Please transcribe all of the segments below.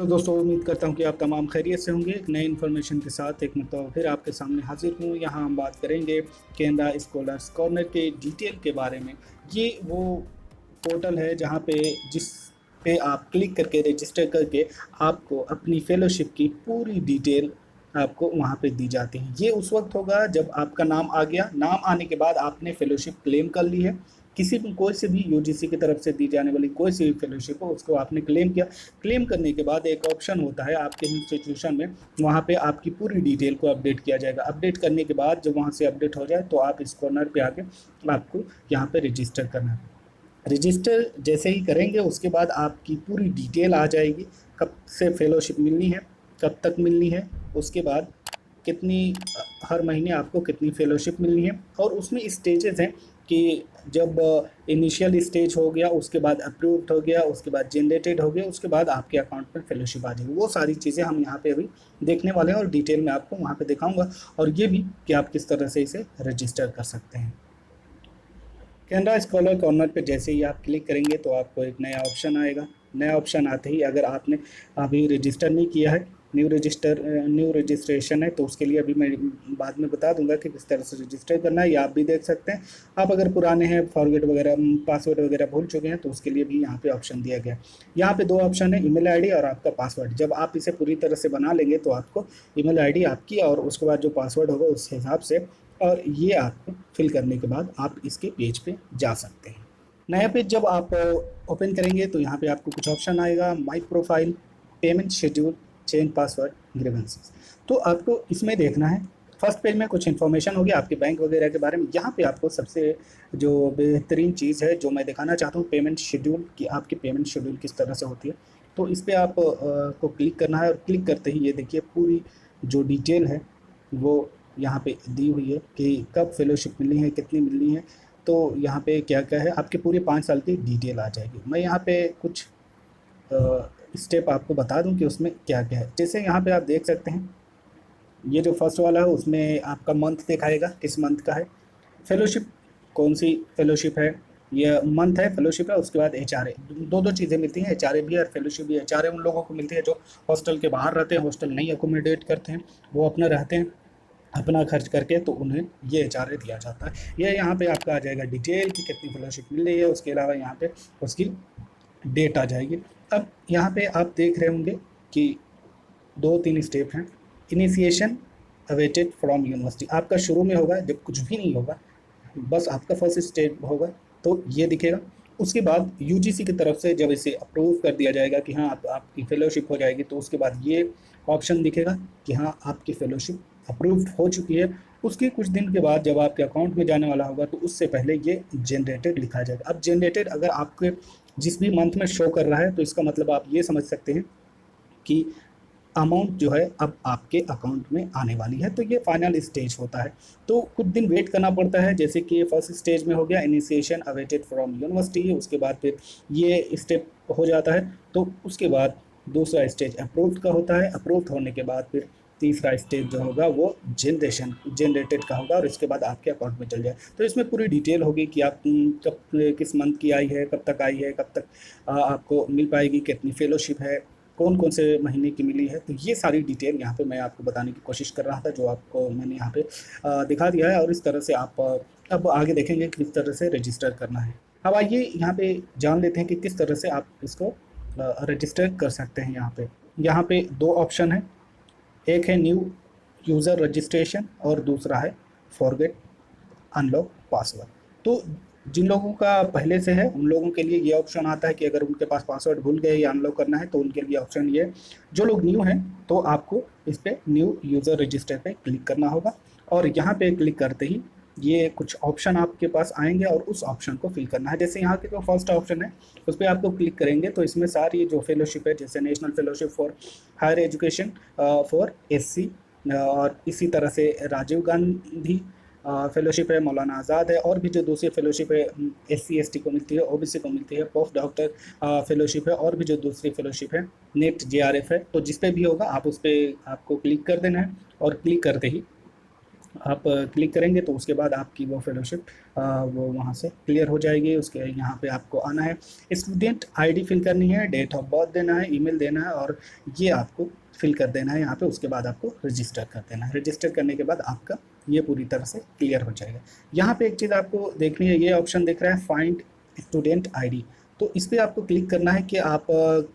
तो दोस्तों उम्मीद करता हूँ कि आप तमाम खैरियत से होंगे। एक नई इन्फॉर्मेशन के साथ एक मरतबा फिर आपके सामने हाजिर हूँ। यहाँ हम बात करेंगे कैनरा स्कॉलर्स कॉर्नर के डिटेल के बारे में। ये वो पोर्टल है जहाँ पे जिस पे आप क्लिक करके रजिस्टर करके आपको अपनी फेलोशिप की पूरी डिटेल आपको वहाँ पे दी जाती है। ये उस वक्त होगा जब आपका नाम आ गया, नाम आने के बाद आपने फेलोशिप क्लेम कर ली है। किसी भी कोई से भी यूजीसी की तरफ से दी जाने वाली कोई सी भी फेलोशिप हो उसको आपने क्लेम किया। क्लेम करने के बाद एक ऑप्शन होता है आपके इंस्टीट्यूशन में, वहाँ पे आपकी पूरी डिटेल को अपडेट किया जाएगा। अपडेट करने के बाद जब वहाँ से अपडेट हो जाए तो आप इस कॉर्नर पे आके आपको यहाँ पे रजिस्टर करना है। रजिस्टर जैसे ही करेंगे उसके बाद आपकी पूरी डिटेल आ जाएगी, कब से फेलोशिप मिलनी है, कब तक मिलनी है, उसके बाद कितनी हर महीने आपको कितनी फेलोशिप मिलनी है। और उसमें स्टेजेस हैं कि जब इनिशियल स्टेज हो गया, उसके बाद अप्रूव्ड हो गया, उसके बाद जनरेटेड हो गया, उसके बाद आपके अकाउंट में फेलोशिप आ जाएगी। वो सारी चीज़ें हम यहाँ पे अभी देखने वाले हैं और डिटेल में आपको वहाँ पे दिखाऊंगा, और ये भी कि आप किस तरह से इसे रजिस्टर कर सकते हैं। कैनरा स्कॉलर कॉर्नर पे जैसे ही आप क्लिक करेंगे तो आपको एक नया ऑप्शन आएगा। नया ऑप्शन आते ही अगर आपने अभी रजिस्टर नहीं किया है, न्यू रजिस्ट्रेशन है, तो उसके लिए अभी मैं बाद में बता दूंगा कि किस तरह से रजिस्टर करना है, या आप भी देख सकते हैं। आप अगर पुराने हैं, फॉरगेट वगैरह पासवर्ड वगैरह भूल चुके हैं, तो उसके लिए भी यहाँ पे ऑप्शन दिया गया है। यहाँ पे दो ऑप्शन है, ईमेल आईडी और आपका पासवर्ड। जब आप इसे पूरी तरह से बना लेंगे तो आपको ईमेल आईडी आपकी और उसके बाद जो पासवर्ड होगा उस हिसाब से, और ये आपको फिल करने के बाद आप इसके पेज पे जा सकते हैं। नया पेज जब आप ओपन करेंगे तो यहाँ पे आपको कुछ ऑप्शन आएगा, my profile, payment schedule, change password, grievances. तो आपको इसमें देखना है। फर्स्ट पेज में कुछ इन्फॉर्मेशन होगी आपके बैंक वगैरह के बारे में। यहाँ पे आपको सबसे जो बेहतरीन चीज़ है जो मैं दिखाना चाहता हूँ, पेमेंट शेड्यूल की, आपकी पेमेंट शेड्यूल किस तरह से होती है। तो इस पर आप को क्लिक करना है, और क्लिक करते ही ये देखिए पूरी जो डिटेल है वो यहाँ पे दी हुई है कि कब फेलोशिप मिलनी है, कितनी मिलनी है। तो यहाँ पे क्या क्या है, आपके पूरे 5 साल की डिटेल आ जाएगी। मैं यहाँ पे कुछ स्टेप आपको बता दूं कि उसमें क्या क्या है। जैसे यहाँ पे आप देख सकते हैं, ये जो फर्स्ट वाला है उसमें आपका मंथ दिखाएगा किस मंथ का है, फेलोशिप कौन सी फेलोशिप है, ये मंथ है, फेलोशिप है। उसके बाद एच आर ए, दो दो चीज़ें मिलती हैं, एच आर ए भी और फेलोशिप भी। एच आर ए उन लोगों को मिलती है जो हॉस्टल के बाहर रहते हैं, हॉस्टल नहीं अकोमोडेट करते हैं, वो अपना रहते हैं अपना खर्च करके, तो उन्हें ये एच आर ए दिया जाता है। ये यहाँ पे आपका आ जाएगा डिटेल कि कितनी फेलोशिप मिल रही है। उसके अलावा यहाँ पे उसकी डेट आ जाएगी। अब यहाँ पे आप देख रहे होंगे कि 2-3 स्टेप हैं। इनिशिएशन अवेटेड फ्रॉम यूनिवर्सिटी आपका शुरू में होगा जब कुछ भी नहीं होगा, बस आपका फर्स्ट स्टेप होगा तो ये दिखेगा। उसके बाद यूजीसी की तरफ से जब इसे अप्रूव कर दिया जाएगा कि हाँ आपकी फेलोशिप हो जाएगी, तो उसके बाद ये ऑप्शन दिखेगा कि हाँ आपकी फेलोशिप अप्रूव्ड हो चुकी है। उसके कुछ दिन के बाद जब आपके अकाउंट में जाने वाला होगा तो उससे पहले ये जनरेटेड लिखा जाएगा। अब जनरेटेड अगर आपके जिस भी मंथ में शो कर रहा है तो इसका मतलब आप ये समझ सकते हैं कि अमाउंट जो है अब आपके अकाउंट में आने वाली है। तो ये फाइनल स्टेज होता है, तो कुछ दिन वेट करना पड़ता है। जैसे कि फर्स्ट स्टेज में हो गया इनिशिएशन अवेटेड फ्रॉम यूनिवर्सिटी, उसके बाद फिर ये स्टेप हो जाता है। तो उसके बाद दूसरा स्टेज अप्रूव्ड का होता है। अप्रूव्ड होने के बाद फिर तीसरा स्टेज जो होगा वो जनरेटेड का होगा, और इसके बाद आपके अकाउंट में चल जाए। तो इसमें पूरी डिटेल होगी कि आप कब किस मंथ की आई है, कब तक आई है, कब तक आपको मिल पाएगी, कितनी फेलोशिप है, कौन कौन से महीने की मिली है। तो ये सारी डिटेल यहाँ पे मैं आपको बताने की कोशिश कर रहा था, जो आपको मैंने यहाँ पे दिखा दिया है। और इस तरह से आप अब आगे देखेंगे कि किस तरह से रजिस्टर करना है। अब आइए यहाँ पे जान लेते हैं कि किस तरह से आप इसको रजिस्टर कर सकते हैं। यहाँ पे दो ऑप्शन है, एक है न्यू यूज़र रजिस्ट्रेशन और दूसरा है फॉरगेट अनलॉक पासवर्ड। तो जिन लोगों का पहले से है उन लोगों के लिए ये ऑप्शन आता है कि अगर उनके पास पासवर्ड भूल गए या अनलॉक करना है तो उनके लिए ऑप्शन ये है। जो लोग न्यू हैं तो आपको इस पर न्यू यूज़र रजिस्टर पे क्लिक करना होगा, और यहाँ पे क्लिक करते ही ये कुछ ऑप्शन आपके पास आएंगे और उस ऑप्शन को फिल करना है। जैसे यहाँ के जो फर्स्ट ऑप्शन है उस पर आपको क्लिक करेंगे तो इसमें सारी जो फेलोशिप है, जैसे national fellowship for higher education for SC, और इसी तरह से राजीव गांधी फेलोशिप है, मौलाना आज़ाद है, और भी जो दूसरी फेलोशिप है एससी एसटी को मिलती है, ओबीसी को मिलती है, पोस्ट डॉक्टर फेलोशिप है, और भी जो दूसरी फेलोशिप है नेट जेआरएफ है। तो जिस पे भी होगा आप उस पर आपको क्लिक कर देना है, और क्लिक करते ही आप क्लिक करेंगे तो उसके बाद आपकी वो फेलोशिप वो वहाँ से क्लियर हो जाएगी। उसके यहाँ पे आपको आना है, स्टूडेंट आईडी फिल करनी है, डेट ऑफ बर्थ देना है, ईमेल देना है और ये आपको फिल कर देना है यहाँ पे। उसके बाद आपको रजिस्टर कर देना है। रजिस्टर करने के बाद आपका ये पूरी तरह से क्लियर हो जाएगा। यहाँ पे एक चीज़ आपको देखनी है, ये ऑप्शन दिख रहा है फाइंड स्टूडेंट आईडी। तो इस पर आपको क्लिक करना है कि आप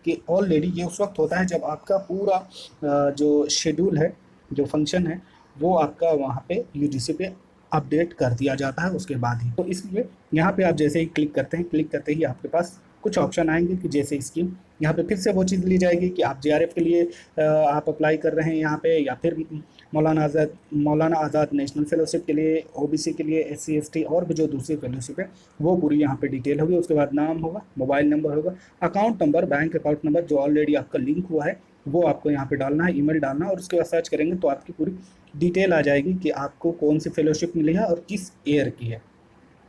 कि ऑलरेडी ये उस वक्त होता है जब आपका पूरा जो शेड्यूल है, जो फंक्शन है, वो आपका वहाँ पे यूजीसी पे अपडेट कर दिया जाता है उसके बाद ही। तो इसलिए यहाँ पे आप जैसे ही क्लिक करते हैं, क्लिक करते ही आपके पास कुछ ऑप्शन आएंगे कि जैसे स्कीम, यहाँ पे फिर से वो चीज़ ली जाएगी कि आप जेआरएफ के लिए आप अप्लाई कर रहे हैं यहाँ पे, या फिर मौलाना आज़ाद नेशनल फेलोशिप के लिए, ओबीसी के लिए, एससी एसटी और भी जो दूसरी फेलोशिप है वो पूरी यहाँ पे डिटेल होगी। उसके बाद नाम होगा, मोबाइल नंबर होगा, account number, bank account number जो ऑलरेडी आपका लिंक हुआ है वो आपको यहाँ पे डालना है, ईमेल डालना है और उसके बाद सर्च करेंगे तो आपकी पूरी डिटेल आ जाएगी कि आपको कौन सी फेलोशिप मिली है और किस ईयर की है।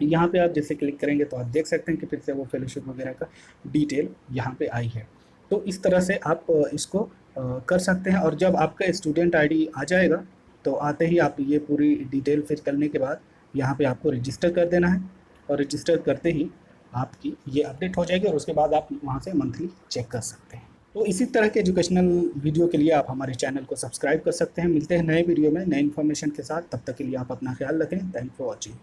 यहाँ पे आप जैसे क्लिक करेंगे तो आप देख सकते हैं कि फिर से वो फेलोशिप वगैरह का डिटेल यहाँ पे आई है। तो इस तरह से आप इसको कर सकते हैं। और जब आपका स्टूडेंट आईडी आ जाएगा तो आते ही आप ये पूरी डिटेल फिल करने के बाद यहाँ पे आपको रजिस्टर कर देना है और रजिस्टर करते ही आपकी ये अपडेट हो जाएगी और उसके बाद आप वहाँ से मंथली चेक कर सकते हैं। तो इसी तरह के एजुकेशनल वीडियो के लिए आप हमारे चैनल को सब्सक्राइब कर सकते हैं। मिलते हैं नए वीडियो में नए इन्फॉर्मेशन के साथ, तब तक के लिए आप अपना ख्याल रखें। Thank for watching.